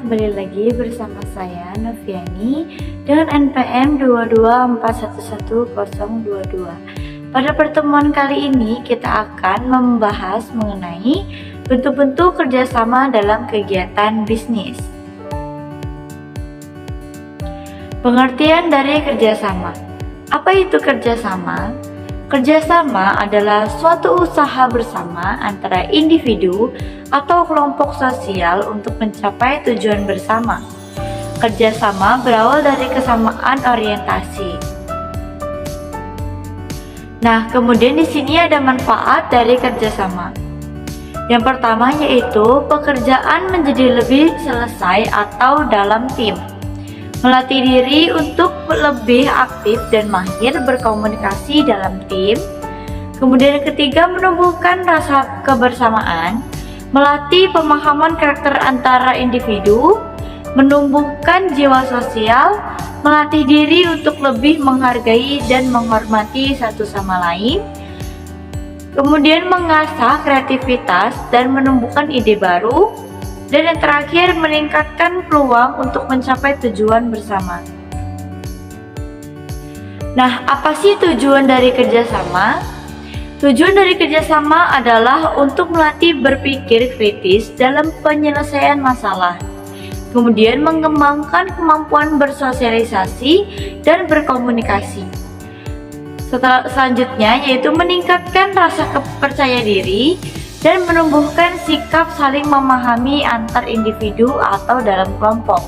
kembali lagi bersama saya Noviani dengan NPM 224111022. Pada pertemuan kali ini kita akan membahas mengenai bentuk-bentuk kerjasama dalam kegiatan bisnis. Pengertian dari kerjasama. Apa itu kerjasama? Kerjasama adalah suatu usaha bersama antara individu atau kelompok sosial untuk mencapai tujuan bersama. Kerjasama berawal dari kesamaan orientasi. Nah, kemudian di sini ada manfaat dari kerjasama. Yang pertama yaitu pekerjaan menjadi lebih selesai atau dalam tim. Melatih diri untuk lebih aktif dan mahir berkomunikasi dalam tim. Kemudian yang ketiga, menumbuhkan rasa kebersamaan, melatih pemahaman karakter antara individu, menumbuhkan jiwa sosial, melatih diri untuk lebih menghargai dan menghormati satu sama lain. Kemudian mengasah kreativitas dan menumbuhkan ide baru. Dan yang terakhir, meningkatkan peluang untuk mencapai tujuan bersama. Nah, apa sih tujuan dari kerjasama? Tujuan dari kerjasama adalah untuk melatih berpikir kritis dalam penyelesaian masalah. Kemudian mengembangkan kemampuan bersosialisasi dan berkomunikasi. Selanjutnya yaitu meningkatkan rasa percaya diri dan menumbuhkan sikap saling memahami antar individu atau dalam kelompok.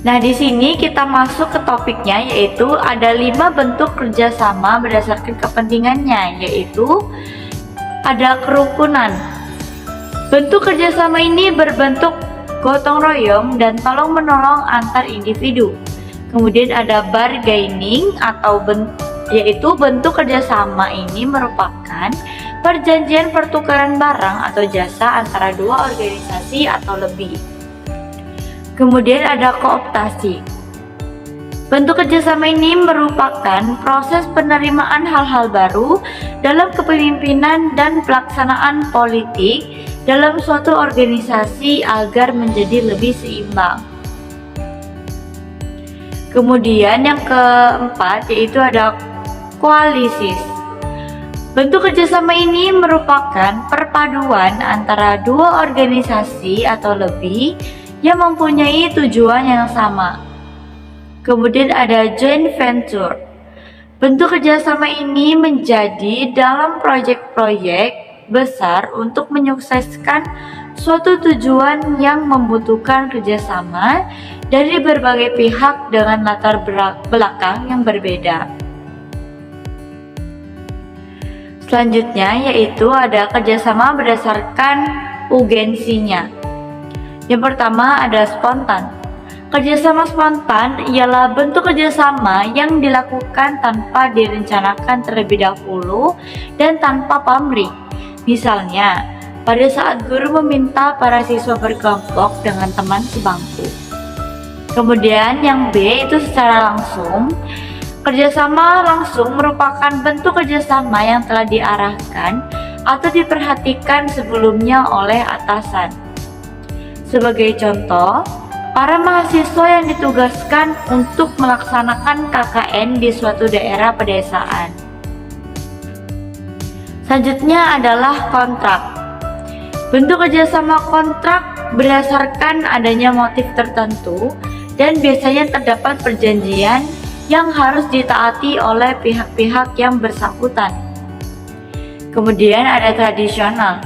Nah, di sini kita masuk ke topiknya, yaitu ada 5 bentuk kerjasama berdasarkan kepentingannya, yaitu ada kerukunan. Bentuk kerjasama ini berbentuk gotong royong dan tolong menolong antar individu. Kemudian ada bargaining atau yaitu bentuk kerjasama ini merupakan perjanjian pertukaran barang atau jasa antara dua organisasi atau lebih. Kemudian ada kooptasi. Bentuk kerjasama ini merupakan proses penerimaan hal-hal baru dalam kepemimpinan dan pelaksanaan politik dalam suatu organisasi agar menjadi lebih seimbang. Kemudian yang keempat yaitu ada koalisi. Bentuk kerjasama ini merupakan perpaduan antara dua organisasi atau lebih yang mempunyai tujuan yang sama. Kemudian ada joint venture. Bentuk kerjasama ini menjadi dalam proyek-proyek besar untuk menyukseskan suatu tujuan yang membutuhkan kerjasama dari berbagai pihak dengan latar belakang yang berbeda. Selanjutnya yaitu ada kerjasama berdasarkan urgensinya. Yang pertama ada spontan. Kerjasama spontan ialah bentuk kerjasama yang dilakukan tanpa direncanakan terlebih dahulu dan tanpa pamrih. Misalnya, pada saat guru meminta para siswa berkelompok dengan teman sebangku. Kemudian yang B itu secara langsung. Kerjasama langsung merupakan bentuk kerjasama yang telah diarahkan atau diperhatikan sebelumnya oleh atasan. Sebagai contoh, para mahasiswa yang ditugaskan untuk melaksanakan KKN di suatu daerah pedesaan. Selanjutnya adalah kontrak. Bentuk kerjasama kontrak berdasarkan adanya motif tertentu dan biasanya terdapat perjanjian yang harus ditaati oleh pihak-pihak yang bersangkutan. Kemudian ada tradisional.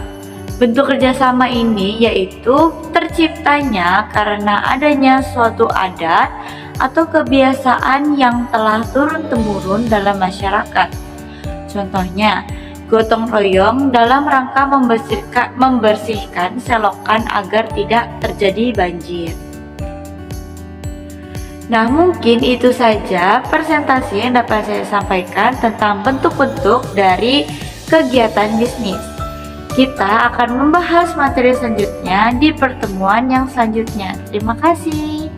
Bentuk kerjasama ini yaitu terciptanya karena adanya suatu adat atau kebiasaan yang telah turun-temurun dalam masyarakat. Contohnya, gotong royong dalam rangka membersihkan selokan agar tidak terjadi banjir. Nah, mungkin itu saja presentasi yang dapat saya sampaikan tentang bentuk-bentuk dari kegiatan bisnis. Kita akan membahas materi selanjutnya di pertemuan yang selanjutnya. Terima kasih.